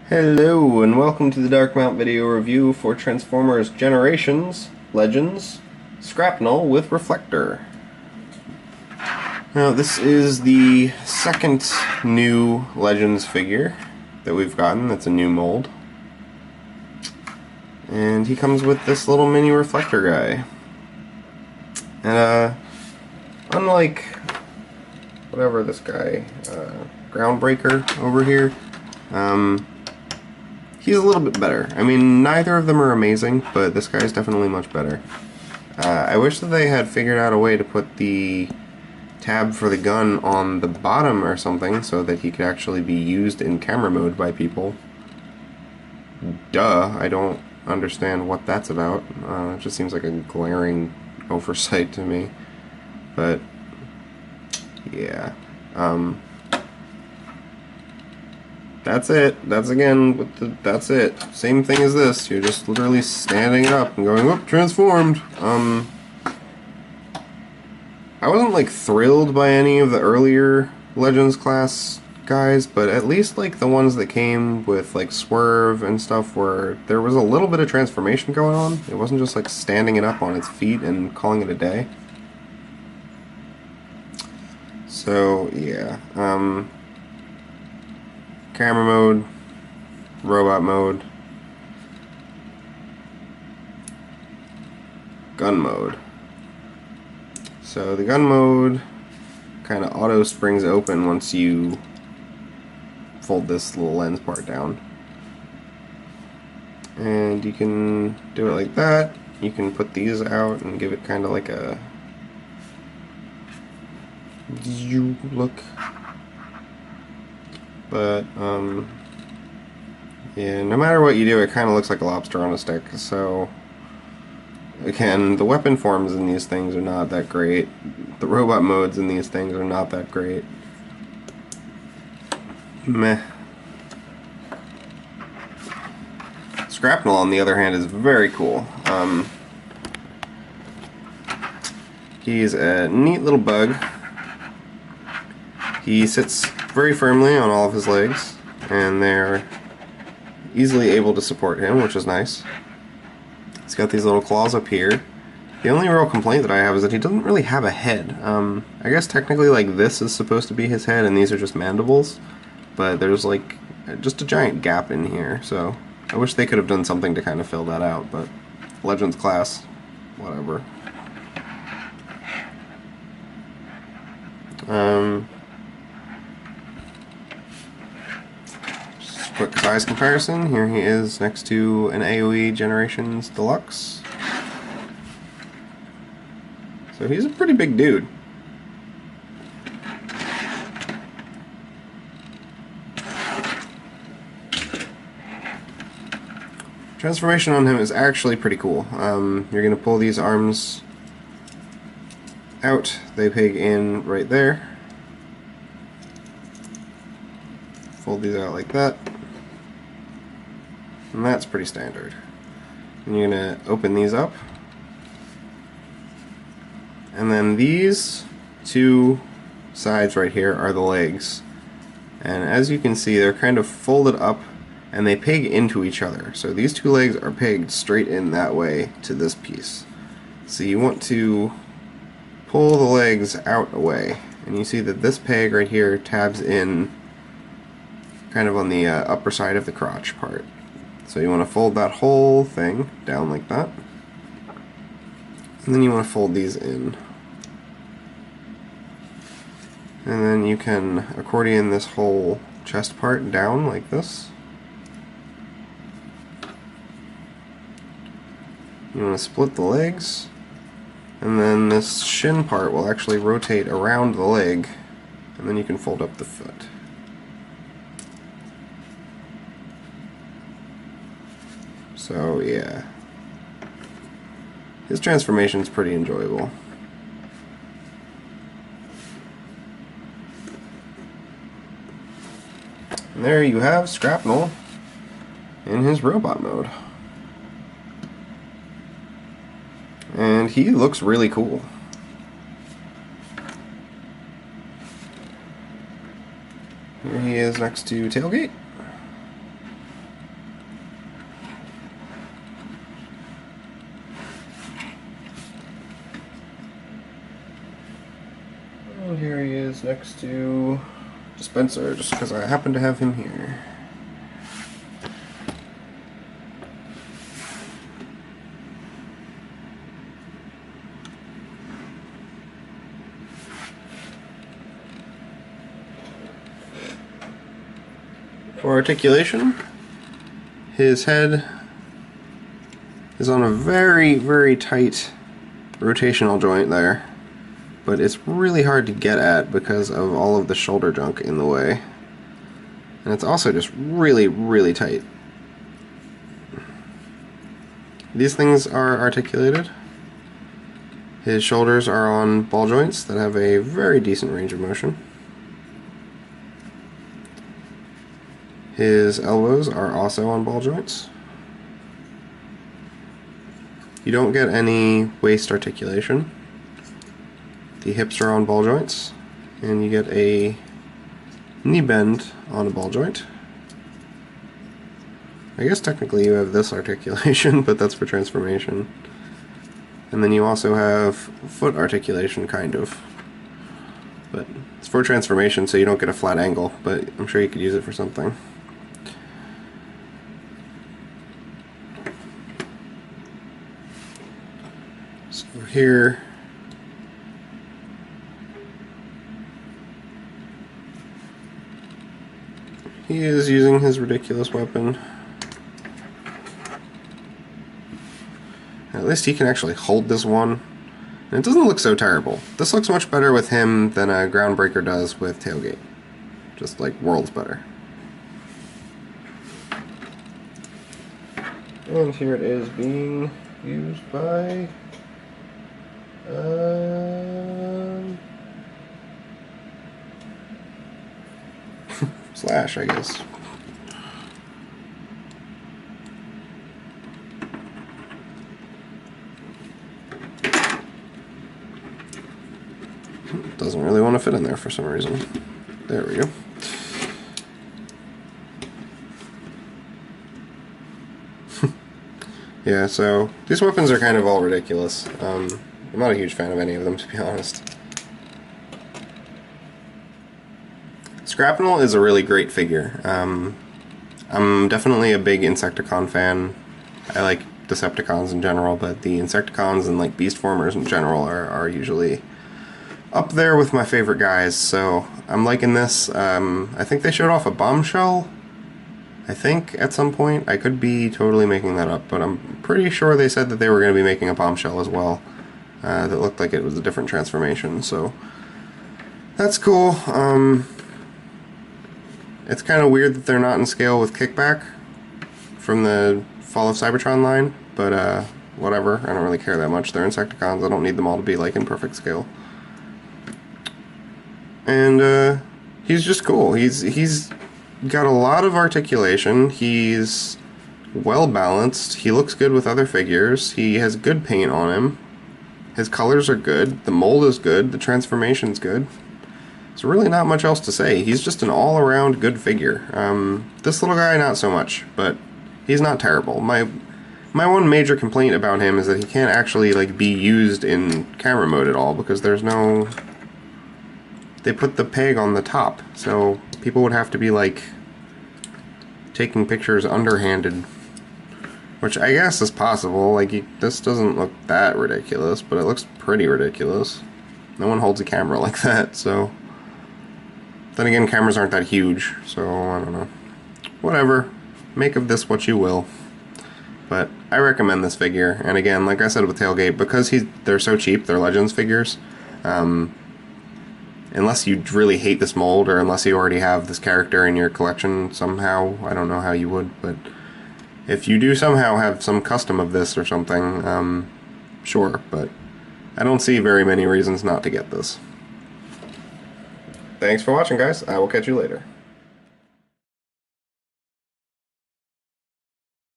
Hello and welcome to the Dark Mount video review for Transformers Generations, Legends, Skrapnel with Reflector. Now this is the second new Legends figure that we've gotten that's a new mold. And he comes with this little mini reflector guy. And unlike whatever this guy, Groundbreaker over here, he's a little bit better. I mean, neither of them are amazing, but this guy's definitely much better. I wish that they had figured out a way to put the tab for the gun on the bottom or something so that he could actually be used in camera mode by people. Duh, I don't understand what that's about. It just seems like a glaring oversight to me. But, yeah. That's it. That's it. Same thing as this. You're just literally standing up and going, whoop, transformed. I wasn't like thrilled by any of the earlier Legends class guys, but at least like the ones that came with like Swerve and stuff where there was a little bit of transformation going on. It wasn't just like standing it up on its feet and calling it a day. So, yeah. Camera mode, robot mode, gun mode. So the gun mode kind of auto springs open once you fold this little lens part down. And you can do it like that. You can put these out and give it kind of like a look. But, yeah, no matter what you do, it kind of looks like a lobster on a stick, so, again, the weapon forms in these things are not that great. The robot modes in these things are not that great. Meh. Skrapnel, on the other hand, is very cool. He's a neat little bug. He sits very firmly on all of his legs, and they're easily able to support him, which is nice. He's got these little claws up here. The only real complaint that I have is that he doesn't really have a head. I guess technically like this is supposed to be his head and these are just mandibles, but there's like just a giant gap in here, so I wish they could have done something to kind of fill that out, but Legends class, whatever. Quick size comparison, here he is next to an AoE Generations Deluxe. So he's a pretty big dude. Transformation on him is actually pretty cool. You're going to pull these arms out, they peg in right there. Fold these out like that. And that's pretty standard. And you're going to open these up. And then these two sides right here are the legs. And as you can see, they're kind of folded up and they peg into each other. So these two legs are pegged straight in that way to this piece. So you want to pull the legs out away. And you see that this peg right here tabs in kind of on the upper side of the crotch part. So you want to fold that whole thing down like that. And then you want to fold these in. And then you can accordion this whole chest part down like this. You want to split the legs. And then this shin part will actually rotate around the leg. And then you can fold up the foot. So, yeah. His transformation's pretty enjoyable. And there you have Skrapnel in his robot mode. And he looks really cool. Here he is next to Tailgate. is next to dispenser, just because I happen to have him here. For articulation, his head is on a very, very tight rotational joint there, but it's really hard to get at because of all of the shoulder junk in the way. And it's also just really, really tight. These things are articulated. His shoulders are on ball joints that have a very decent range of motion. His elbows are also on ball joints. You don't get any waist articulation. The hips are on ball joints, and you get a knee bend on a ball joint. I guess technically you have this articulation, but that's for transformation. And then you also have foot articulation, kind of. But it's for transformation, so you don't get a flat angle, but I'm sure you could use it for something. So here, he is using his ridiculous weapon. At least he can actually hold this one. And it doesn't look so terrible. This looks much better with him than a Groundbreaker does with Tailgate. Just like worlds better. And here it is being used by Slash, I guess. Doesn't really want to fit in there for some reason. There we go. Yeah, so these weapons are kind of all ridiculous. I'm not a huge fan of any of them, to be honest. Skrapnel is a really great figure. I'm definitely a big Insecticon fan. I like Decepticons in general, but the Insecticons and like Beastformers in general are usually up there with my favorite guys, so I'm liking this. I think they showed off a bombshell, I think, at some point. I could be totally making that up, but I'm pretty sure they said that they were going to be making a bombshell as well. That looked like it was a different transformation, so that's cool. It's kind of weird that they're not in scale with Kickback from the Fall of Cybertron line, but whatever, I don't really care that much. They're Insecticons, I don't need them all to be like in perfect scale. And he's just cool. He's got a lot of articulation. He's well balanced. He looks good with other figures. He has good paint on him. His colors are good. The mold is good. The transformation's good. There's really not much else to say. He's just an all-around good figure. This little guy, not so much, but he's not terrible. My one major complaint about him is that he can't actually like be used in camera mode at all, because there's no... They put the peg on the top, so people would have to be like taking pictures underhanded, which I guess is possible. Like, this doesn't look that ridiculous, but it looks pretty ridiculous. No one holds a camera like that, so... Then again, cameras aren't that huge, so I don't know. Whatever. Make of this what you will. But I recommend this figure, and again, like I said with Tailgate, because they're so cheap, they're Legends figures, unless you really hate this mold, or unless you already have this character in your collection somehow, I don't know how you would, but if you do somehow have some custom of this or something, sure, but I don't see very many reasons not to get this. Thanks for watching, guys. I will catch you later.